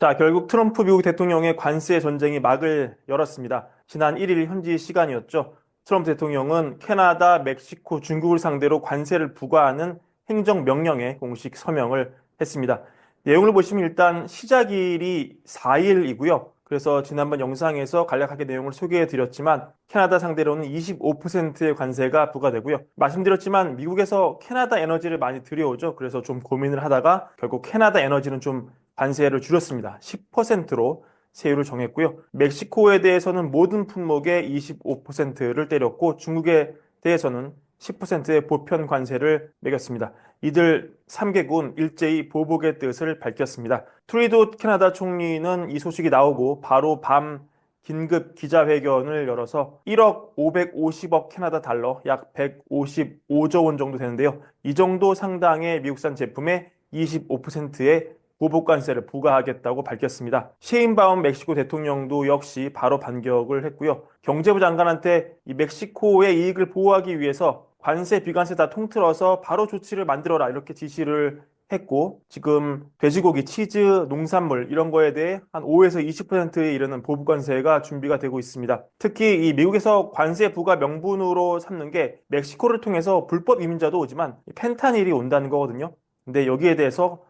자, 결국 트럼프 미국 대통령의 관세 전쟁이 막을 열었습니다. 지난 1일 현지 시간이었죠. 트럼프 대통령은 캐나다, 멕시코, 중국을 상대로 관세를 부과하는 행정명령에 공식 서명을 했습니다. 내용을 보시면 일단 시작일이 4일이고요. 그래서 지난번 영상에서 간략하게 내용을 소개해 드렸지만 캐나다 상대로는 25%의 관세가 부과되고요. 말씀드렸지만 미국에서 캐나다 에너지를 많이 들여오죠. 그래서 좀 고민을 하다가 결국 캐나다 에너지는 좀 관세를 줄였습니다. 10%로 세율을 정했고요. 멕시코에 대해서는 모든 품목의 25%를 때렸고 중국에 대해서는 10%의 보편 관세를 매겼습니다. 이들 3개국은 일제히 보복의 뜻을 밝혔습니다. 트루도 캐나다 총리는 이 소식이 나오고 바로 밤 긴급 기자회견을 열어서 1억 550억 캐나다 달러, 약 155조 원 정도 되는데요. 이 정도 상당의 미국산 제품에 25%의 보복관세를 부과하겠다고 밝혔습니다. 셰인바움 멕시코 대통령도 역시 바로 반격을 했고요. 경제부 장관한테 이 멕시코의 이익을 보호하기 위해서 관세, 비관세 다 통틀어서 바로 조치를 만들어라 이렇게 지시를 했고 지금 돼지고기, 치즈, 농산물 이런 거에 대해 한 5에서 20%에 이르는 보복관세가 준비가 되고 있습니다. 특히 이 미국에서 관세 부과 명분으로 삼는 게 멕시코를 통해서 불법 이민자도 오지만 펜타닐이 온다는 거거든요. 근데 여기에 대해서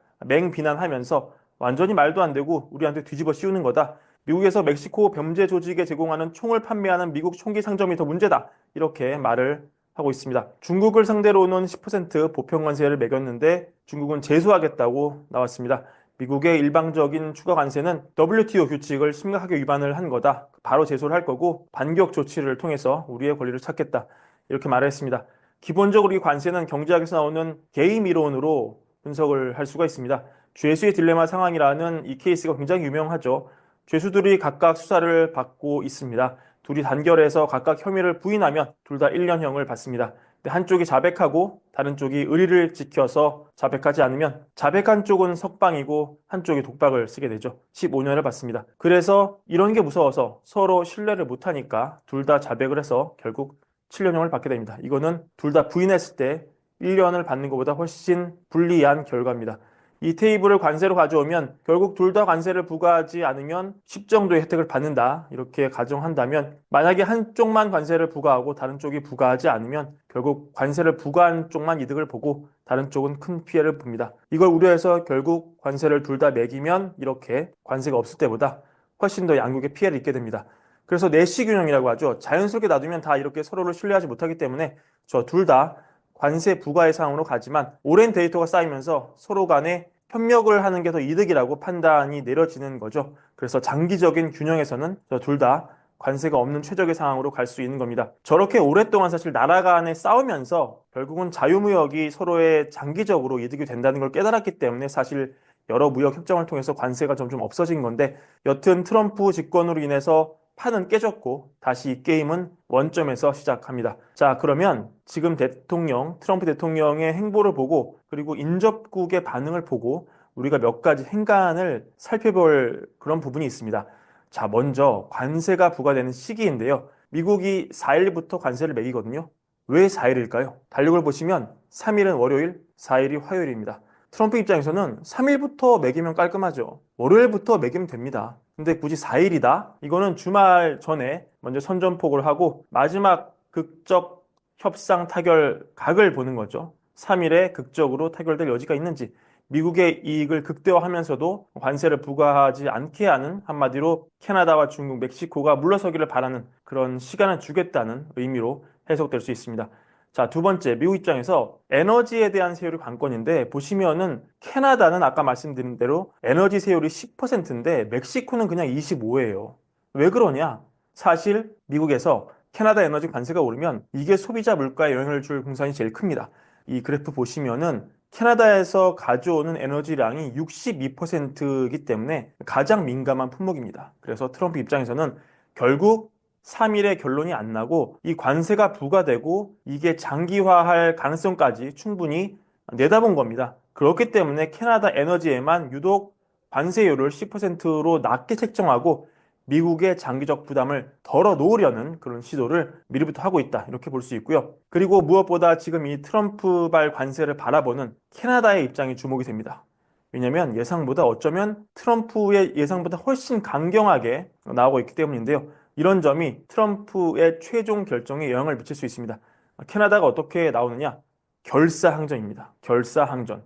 맹비난하면서 완전히 말도 안 되고 우리한테 뒤집어 씌우는 거다. 미국에서 멕시코 범죄 조직에 제공하는 총을 판매하는 미국 총기 상점이 더 문제다. 이렇게 말을 하고 있습니다. 중국을 상대로는 10% 보편 관세를 매겼는데 중국은 제소하겠다고 나왔습니다. 미국의 일방적인 추가 관세는 WTO 규칙을 심각하게 위반을 한 거다. 바로 제소를 할 거고 반격 조치를 통해서 우리의 권리를 찾겠다. 이렇게 말을 했습니다. 기본적으로 이 관세는 경제학에서 나오는 개임 이론으로 분석을 할 수가 있습니다. 죄수의 딜레마 상황이라는 이 케이스가 굉장히 유명하죠. 죄수들이 각각 수사를 받고 있습니다. 둘이 단결해서 각각 혐의를 부인하면 둘 다 1년형을 받습니다. 근데 한쪽이 자백하고 다른 쪽이 의리를 지켜서 자백하지 않으면 자백한 쪽은 석방이고 한쪽이 독박을 쓰게 되죠. 15년을 받습니다. 그래서 이런 게 무서워서 서로 신뢰를 못하니까 둘 다 자백을 해서 결국 7년형을 받게 됩니다. 이거는 둘 다 부인했을 때 1년을 받는 것보다 훨씬 불리한 결과입니다. 이 테이블을 관세로 가져오면 결국 둘 다 관세를 부과하지 않으면 10 정도의 혜택을 받는다. 이렇게 가정한다면 만약에 한쪽만 관세를 부과하고 다른 쪽이 부과하지 않으면 결국 관세를 부과한 쪽만 이득을 보고 다른 쪽은 큰 피해를 봅니다. 이걸 우려해서 결국 관세를 둘 다 매기면 이렇게 관세가 없을 때보다 훨씬 더 양국의 피해를 입게 됩니다. 그래서 내시균형이라고 하죠. 자연스럽게 놔두면 다 이렇게 서로를 신뢰하지 못하기 때문에 저 둘 다 관세 부과의 상황으로 가지만 오랜 데이터가 쌓이면서 서로 간에 협력을 하는 게 더 이득이라고 판단이 내려지는 거죠. 그래서 장기적인 균형에서는 저 둘 다 관세가 없는 최적의 상황으로 갈 수 있는 겁니다. 저렇게 오랫동안 사실 나라 간에 싸우면서 결국은 자유무역이 서로의 장기적으로 이득이 된다는 걸 깨달았기 때문에 사실 여러 무역 협정을 통해서 관세가 점점 없어진 건데 여튼 트럼프 집권으로 인해서 판은 깨졌고 다시 이 게임은 원점에서 시작합니다. 자, 그러면 지금 트럼프 대통령의 행보를 보고 그리고 인접국의 반응을 보고 우리가 몇 가지 행간을 살펴볼 그런 부분이 있습니다. 자, 먼저 관세가 부과되는 시기인데요. 미국이 4일부터 관세를 매기거든요. 왜 4일일까요? 달력을 보시면 3일은 월요일, 4일이 화요일입니다. 트럼프 입장에서는 3일부터 매기면 깔끔하죠. 월요일부터 매기면 됩니다. 근데 굳이 4일이다? 이거는 주말 전에 먼저 선전포고를 하고 마지막 극적 협상 타결 각을 보는 거죠. 3일에 극적으로 타결될 여지가 있는지 미국의 이익을 극대화하면서도 관세를 부과하지 않게 하는 한마디로 캐나다와 중국, 멕시코가 물러서기를 바라는 그런 시간을 주겠다는 의미로 해석될 수 있습니다. 자, 두 번째, 미국 입장에서 에너지에 대한 세율이 관건인데 보시면은 캐나다는 아까 말씀드린 대로 에너지 세율이 10%인데 멕시코는 그냥 25예요. 왜 그러냐? 사실 미국에서 캐나다 에너지 관세가 오르면 이게 소비자 물가에 영향을 줄 공산이 제일 큽니다. 이 그래프 보시면은 캐나다에서 가져오는 에너지량이 62%이기 때문에 가장 민감한 품목입니다. 그래서 트럼프 입장에서는 결국 3일의 결론이 안 나고 이 관세가 부과되고 이게 장기화할 가능성까지 충분히 내다본 겁니다. 그렇기 때문에 캐나다 에너지에만 유독 관세율을 10%로 낮게 책정하고 미국의 장기적 부담을 덜어 놓으려는 그런 시도를 미리부터 하고 있다. 이렇게 볼 수 있고요. 그리고 무엇보다 지금 이 트럼프발 관세를 바라보는 캐나다의 입장이 주목이 됩니다. 왜냐하면 예상보다 어쩌면 트럼프의 예상보다 훨씬 강경하게 나오고 있기 때문인데요. 이런 점이 트럼프의 최종 결정에 영향을 미칠 수 있습니다. 캐나다가 어떻게 나오느냐? 결사항전입니다. 결사항전.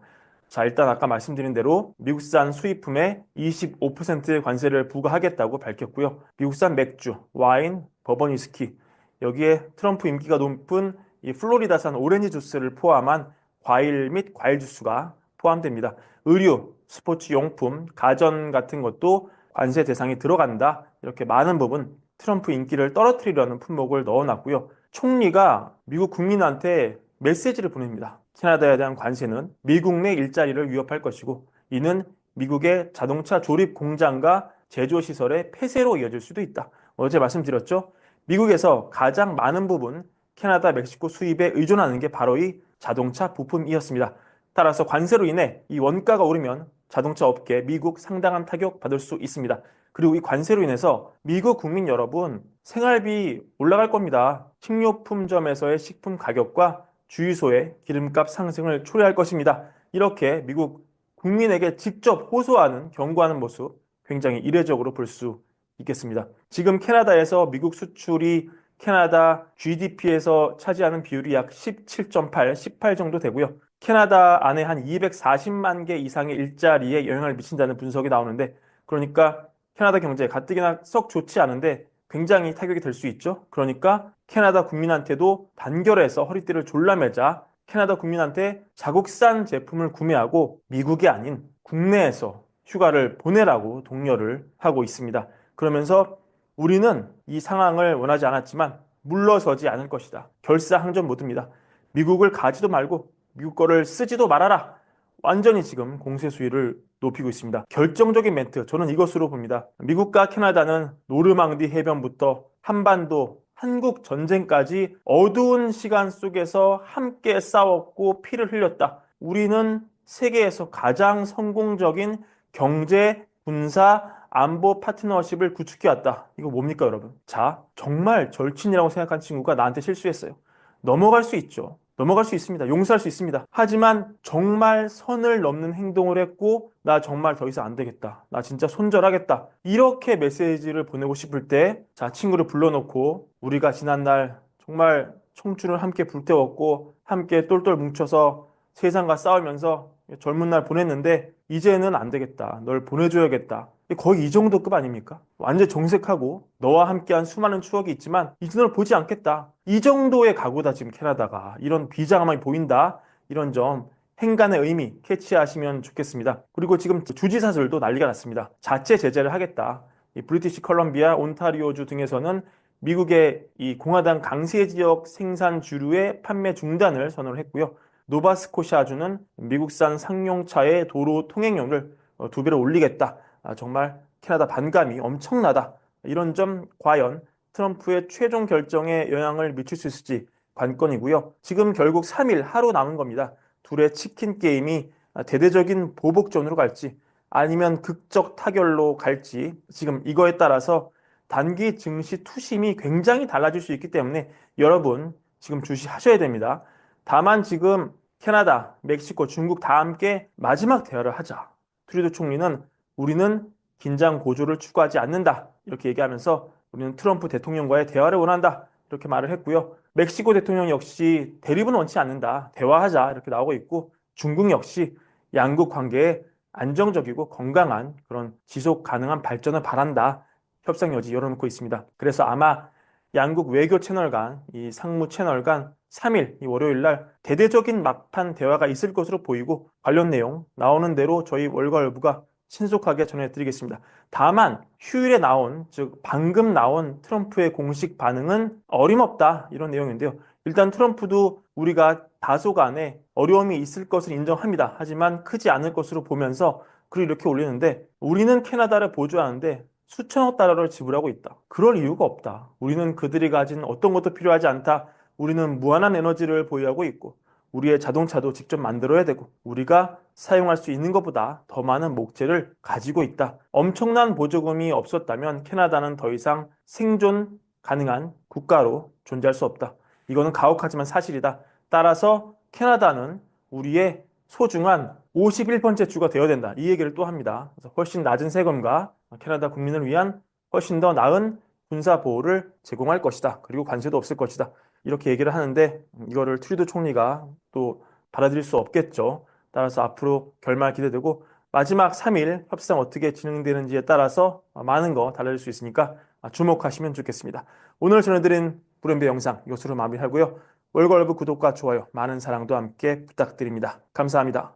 자, 일단 아까 말씀드린 대로 미국산 수입품에 25% 관세를 부과하겠다고 밝혔고요. 미국산 맥주, 와인, 버번 위스키, 여기에 트럼프 인기가 높은 이 플로리다산 오렌지 주스를 포함한 과일 및 과일 주스가 포함됩니다. 의류, 스포츠 용품, 가전 같은 것도 관세 대상이 들어간다. 이렇게 많은 부분 트럼프 인기를 떨어뜨리려는 품목을 넣어놨고요. 총리가 미국 국민한테 메시지를 보냅니다. 캐나다에 대한 관세는 미국 내 일자리를 위협할 것이고 이는 미국의 자동차 조립 공장과 제조 시설의 폐쇄로 이어질 수도 있다. 어제 말씀드렸죠? 미국에서 가장 많은 부분 캐나다, 멕시코 수입에 의존하는 게 바로 이 자동차 부품이었습니다. 따라서 관세로 인해 이 원가가 오르면 자동차 업계 미국 상당한 타격 받을 수 있습니다. 그리고 이 관세로 인해서 미국 국민 여러분 생활비 올라갈 겁니다. 식료품점에서의 식품 가격과 주유소의 기름값 상승을 초래할 것입니다. 이렇게 미국 국민에게 직접 호소하는 경고하는 모습 굉장히 이례적으로 볼 수 있겠습니다. 지금 캐나다에서 미국 수출이 캐나다 GDP에서 차지하는 비율이 약 17.8, 18 정도 되고요. 캐나다 안에 한 240만 개 이상의 일자리에 영향을 미친다는 분석이 나오는데, 그러니까 캐나다 경제 가뜩이나 썩 좋지 않은데 굉장히 타격이 될 수 있죠. 그러니까 캐나다 국민한테도 단결해서 허리띠를 졸라매자 캐나다 국민한테 자국산 제품을 구매하고 미국이 아닌 국내에서 휴가를 보내라고 독려를 하고 있습니다. 그러면서 우리는 이 상황을 원하지 않았지만 물러서지 않을 것이다. 결사항전 모드입니다. 미국을 가지도 말고 미국 거를 쓰지도 말아라. 완전히 지금 공세 수위를 높이고 있습니다. 결정적인 멘트, 저는 이것으로 봅니다. 미국과 캐나다는 노르망디 해변부터 한반도, 한국 전쟁까지 어두운 시간 속에서 함께 싸웠고 피를 흘렸다. 우리는 세계에서 가장 성공적인 경제, 군사, 안보 파트너십을 구축해왔다. 이거 뭡니까, 여러분? 자, 정말 절친이라고 생각한 친구가 나한테 실수했어요. 넘어갈 수 있죠. 넘어갈 수 있습니다. 용서할 수 있습니다. 하지만 정말 선을 넘는 행동을 했고 나 정말 더 이상 안 되겠다. 나 진짜 손절하겠다. 이렇게 메시지를 보내고 싶을 때 자, 친구를 불러놓고 우리가 지난날 정말 청춘을 함께 불태웠고 함께 똘똘 뭉쳐서 세상과 싸우면서 젊은 날 보냈는데 이제는 안 되겠다. 널 보내줘야겠다. 거의 이 정도 급 아닙니까? 완전 정색하고 너와 함께한 수많은 추억이 있지만 이제 널 보지 않겠다. 이 정도의 각오다 지금 캐나다가. 이런 비장함이 보인다. 이런 점 행간의 의미 캐치하시면 좋겠습니다. 그리고 지금 주지사들도 난리가 났습니다. 자체 제재를 하겠다. 이 브리티시 컬럼비아, 온타리오주 등에서는 미국의 이 공화당 강세 지역 생산 주류의 판매 중단을 선언을 했고요. 노바스코샤주는 미국산 상용차의 도로 통행료를 2배로 올리겠다. 정말 캐나다 반감이 엄청나다. 이런 점 과연 트럼프의 최종 결정에 영향을 미칠 수 있을지 관건이고요. 지금 결국 3일 하루 남은 겁니다. 둘의 치킨 게임이 대대적인 보복전으로 갈지 아니면 극적 타결로 갈지 지금 이거에 따라서 단기 증시 투심이 굉장히 달라질 수 있기 때문에 여러분 지금 주시하셔야 됩니다. 다만 지금 캐나다, 멕시코, 중국 다 함께 마지막 대화를 하자. 트루도 총리는 우리는 긴장 고조를 추구하지 않는다. 이렇게 얘기하면서 우리는 트럼프 대통령과의 대화를 원한다. 이렇게 말을 했고요. 멕시코 대통령 역시 대립은 원치 않는다. 대화하자. 이렇게 나오고 있고 중국 역시 양국 관계에 안정적이고 건강한 그런 지속 가능한 발전을 바란다. 협상 여지 열어놓고 있습니다. 그래서 아마 양국 외교 채널 간, 이 상무 채널 간 3일, 이 월요일 날 대대적인 막판 대화가 있을 것으로 보이고 관련 내용 나오는 대로 저희 월가열부가 신속하게 전해드리겠습니다. 다만 휴일에 나온, 즉 방금 나온 트럼프의 공식 반응은 어림없다 이런 내용인데요. 일단 트럼프도 우리가 다소간에 어려움이 있을 것을 인정합니다. 하지만 크지 않을 것으로 보면서 글을 이렇게 올리는데 우리는 캐나다를 보조하는데 수천억 달러를 지불하고 있다. 그럴 이유가 없다. 우리는 그들이 가진 어떤 것도 필요하지 않다. 우리는 무한한 에너지를 보유하고 있고 우리의 자동차도 직접 만들어야 되고 우리가 사용할 수 있는 것보다 더 많은 목재를 가지고 있다. 엄청난 보조금이 없었다면 캐나다는 더 이상 생존 가능한 국가로 존재할 수 없다. 이거는 가혹하지만 사실이다. 따라서 캐나다는 우리의 소중한 51번째 주가 되어야 된다. 이 얘기를 또 합니다. 그래서 훨씬 낮은 세금과 캐나다 국민을 위한 훨씬 더 나은 군사 보호를 제공할 것이다. 그리고 관세도 없을 것이다. 이렇게 얘기를 하는데 이거를 트루도 총리가 또 받아들일 수 없겠죠. 따라서 앞으로 결말 기대되고 마지막 3일 협상 어떻게 진행되는지에 따라서 많은 거 달라질 수 있으니까 주목하시면 좋겠습니다. 오늘 전해드린 불연배 영상 이것으로 마무리하고요. 월걸브 구독과 좋아요, 많은 사랑도 함께 부탁드립니다. 감사합니다.